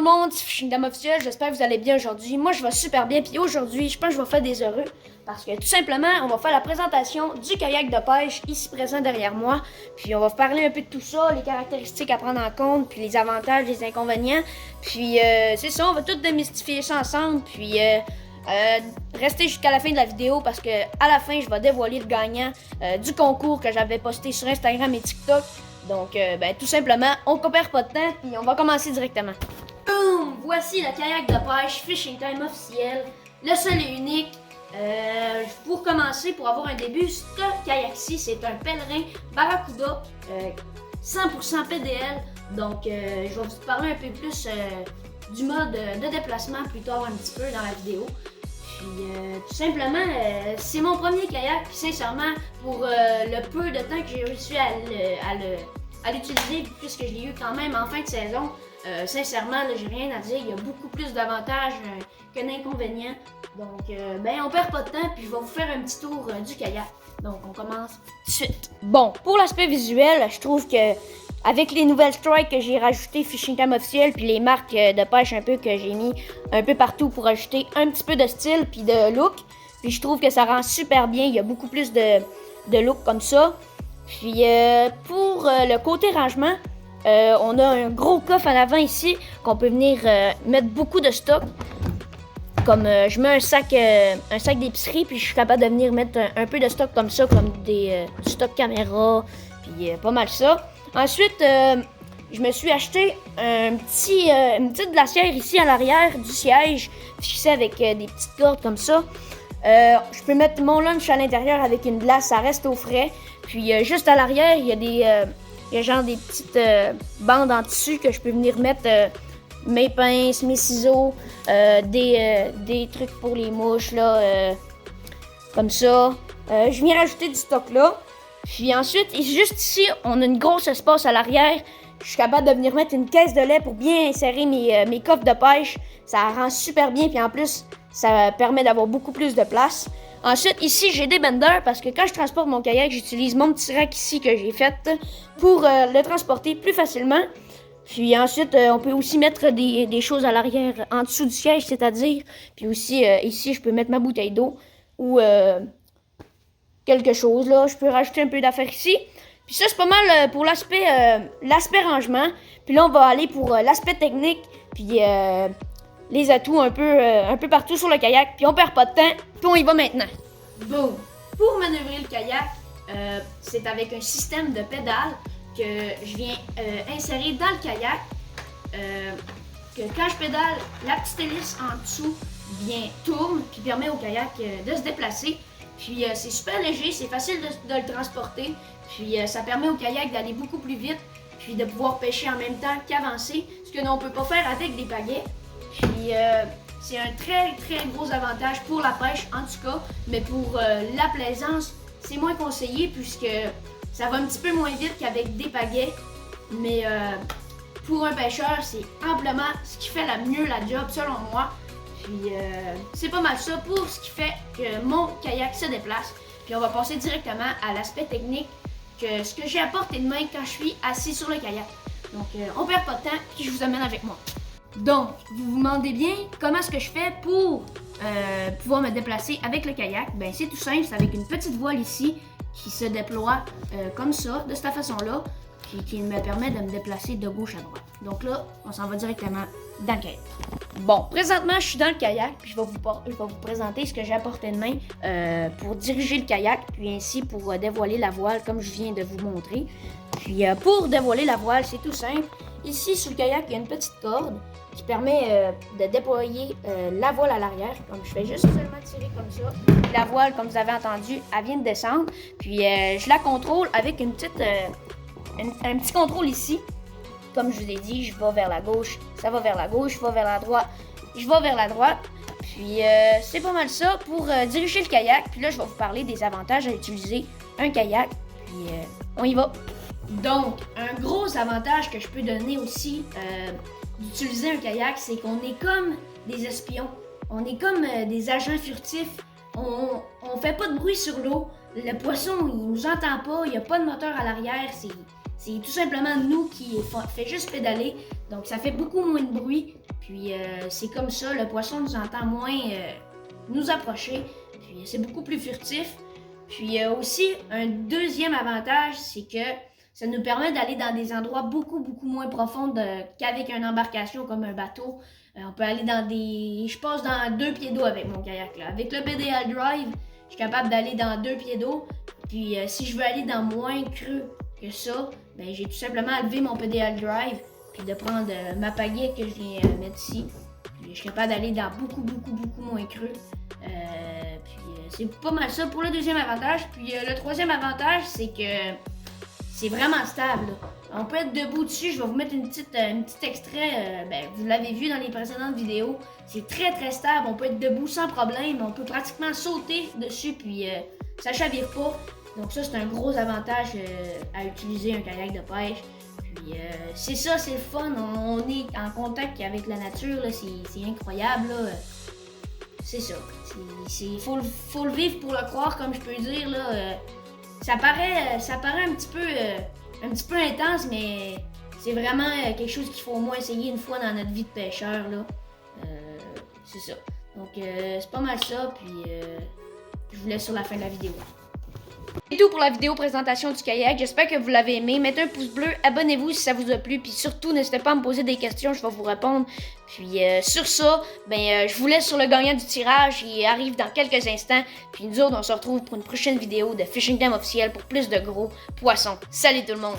le monde, c'est Fishing Dame officiel, j'espère que vous allez bien aujourd'hui. Moi je vais super bien, puis aujourd'hui je pense que je vais faire des heureux. Parce que tout simplement, on va faire la présentation du kayak de pêche ici présent derrière moi. Puis on va vous parler un peu de tout ça, les caractéristiques à prendre en compte, puis les avantages, les inconvénients. Puis c'est ça, on va tout démystifier ça ensemble. Puis restez jusqu'à la fin de la vidéo parce que à la fin, je vais dévoiler le gagnant du concours que j'avais posté sur Instagram et TikTok. Donc tout simplement, on ne perd pas de temps, puis on va commencer directement. Boum! Voici le kayak de pêche Fishing Time officiel, le seul et unique. Pour commencer, pour avoir un début, ce kayak-ci, c'est un pèlerin Barracuda 100% PDL. Donc, je vais vous parler un peu plus du mode de déplacement plus tard un petit peu dans la vidéo. Puis, tout simplement, c'est mon premier kayak. Puis, sincèrement, pour le peu de temps que j'ai réussi à l'utiliser, puisque je l'ai eu quand même en fin de saison, sincèrement, j'ai rien à dire. Il y a beaucoup plus d'avantages que d'inconvénients. Donc, on perd pas de temps, puis je vais vous faire un petit tour du kayak. Donc, on commence tout de suite. Bon, pour l'aspect visuel, je trouve que avec les nouvelles strikes que j'ai rajoutées, Fishing Time officiel, puis les marques de pêche un peu que j'ai mis un peu partout pour ajouter un petit peu de style puis de look, puis je trouve que ça rend super bien. Il y a beaucoup plus de look comme ça. Puis, pour le côté rangement, on a un gros coffre en avant ici qu'on peut venir mettre beaucoup de stock. Comme je mets un sac d'épicerie, puis je suis capable de venir mettre un peu de stock comme ça, comme du stock caméra, puis pas mal ça. Ensuite, je me suis acheté une petite glacière ici à l'arrière du siège, fixée avec des petites cordes comme ça. Je peux mettre mon lunch à l'intérieur avec une glace, ça reste au frais. Puis juste à l'arrière, il y a genre des petites bandes en tissu que je peux venir mettre mes pinces, mes ciseaux, des trucs pour les mouches là, comme ça. Je viens rajouter du stock là. Puis ensuite, juste ici, on a une grosse espace à l'arrière. Je suis capable de venir mettre une caisse de lait pour bien insérer mes coffres de pêche. Ça rend super bien, puis en plus, ça permet d'avoir beaucoup plus de place. Ensuite, ici, j'ai des benders parce que quand je transporte mon kayak, j'utilise mon petit rack ici que j'ai fait pour le transporter plus facilement. Puis ensuite, on peut aussi mettre des choses à l'arrière, en dessous du siège, c'est-à-dire. Puis aussi, ici, je peux mettre ma bouteille d'eau ou quelque chose, là. Je peux rajouter un peu d'affaires ici. Puis ça, c'est pas mal pour l'aspect rangement. Puis là, on va aller pour l'aspect technique, puis les atouts un peu partout sur le kayak. Puis on perd pas de temps, puis on y va maintenant. Boom! Pour manœuvrer le kayak, c'est avec un système de pédales que je viens insérer dans le kayak, que quand je pédale, la petite hélice en dessous tourne, puis permet au kayak de se déplacer. Puis c'est super léger, c'est facile de le transporter, puis ça permet au kayak d'aller beaucoup plus vite, puis de pouvoir pêcher en même temps qu'avancer, ce que l'on peut pas faire avec des pagaies. Puis c'est un très très gros avantage pour la pêche en tout cas, mais pour la plaisance, c'est moins conseillé puisque ça va un petit peu moins vite qu'avec des pagaies, mais pour un pêcheur, c'est amplement ce qui fait mieux la job selon moi. Puis c'est pas mal ça pour ce qui fait que mon kayak se déplace. Puis on va passer directement à l'aspect technique, ce que j'ai à portée de main quand je suis assis sur le kayak. Donc on perd pas de temps, puis je vous amène avec moi. Donc, vous vous demandez bien comment est-ce que je fais pour pouvoir me déplacer avec le kayak. Ben c'est tout simple, c'est avec une petite voile ici qui se déploie comme ça, de cette façon-là, puis qui me permet de me déplacer de gauche à droite. Donc là, on s'en va directement dans le kayak. Bon, présentement, je suis dans le kayak, puis je vais vous présenter ce que j'ai à portée de main pour diriger le kayak, puis ainsi pour dévoiler la voile, comme je viens de vous montrer. Puis pour dévoiler la voile, c'est tout simple. Ici, sur le kayak, il y a une petite corde qui permet de déployer la voile à l'arrière. Comme je fais juste seulement tirer comme ça. La voile, comme vous avez entendu, elle vient de descendre. Puis je la contrôle avec un petit contrôle ici. Comme je vous ai dit, je vais vers la gauche, ça va vers la gauche, je vais vers la droite, je vais vers la droite. Puis c'est pas mal ça pour diriger le kayak. Puis là, je vais vous parler des avantages à utiliser un kayak. Puis on y va. Donc, un gros avantage que je peux donner aussi d'utiliser un kayak, c'est qu'on est comme des espions. On est comme des agents furtifs. On fait pas de bruit sur l'eau. Le poisson, il nous entend pas. Il n'y a pas de moteur à l'arrière. C'est tout simplement nous qui fait juste pédaler. Donc, ça fait beaucoup moins de bruit. Puis c'est comme ça, le poisson nous entend moins nous approcher. Puis c'est beaucoup plus furtif. Puis aussi, un deuxième avantage, c'est que ça nous permet d'aller dans des endroits beaucoup moins profonds qu'avec une embarcation comme un bateau. On peut aller dans des... Je passe dans 2 pieds d'eau avec mon kayak là. Avec le PDL Drive, je suis capable d'aller dans 2 pieds d'eau. Puis si je veux aller dans moins creux que ça, ben j'ai tout simplement à lever mon PDL Drive puis de prendre ma pagaie que je viens mettre ici. Puis je suis capable d'aller dans beaucoup moins creux. C'est pas mal ça pour le deuxième avantage. Puis le troisième avantage, c'est que c'est vraiment stable. Là. On peut être debout dessus. Je vais vous mettre un petit extrait. Vous l'avez vu dans les précédentes vidéos. C'est très stable. On peut être debout sans problème. On peut pratiquement sauter dessus. Puis ça chavire pas. Donc ça, c'est un gros avantage à utiliser un kayak de pêche. Puis c'est ça, c'est le fun. On est en contact avec la nature. C'est incroyable. Là. C'est ça. Faut le vivre pour le croire, comme je peux dire. Là. Ça paraît un petit peu intense, mais c'est vraiment quelque chose qu'il faut au moins essayer une fois dans notre vie de pêcheur. Là. C'est ça. Donc c'est pas mal ça. Puis je vous laisse sur la fin de la vidéo. C'est tout pour la vidéo présentation du kayak. J'espère que vous l'avez aimé. Mettez un pouce bleu, abonnez-vous si ça vous a plu. Puis surtout, n'hésitez pas à me poser des questions, je vais vous répondre. Puis sur ça, je vous laisse sur le gagnant du tirage. Il arrive dans quelques instants. Puis nous autres, on se retrouve pour une prochaine vidéo de Fishing Time officiel pour plus de gros poissons. Salut tout le monde!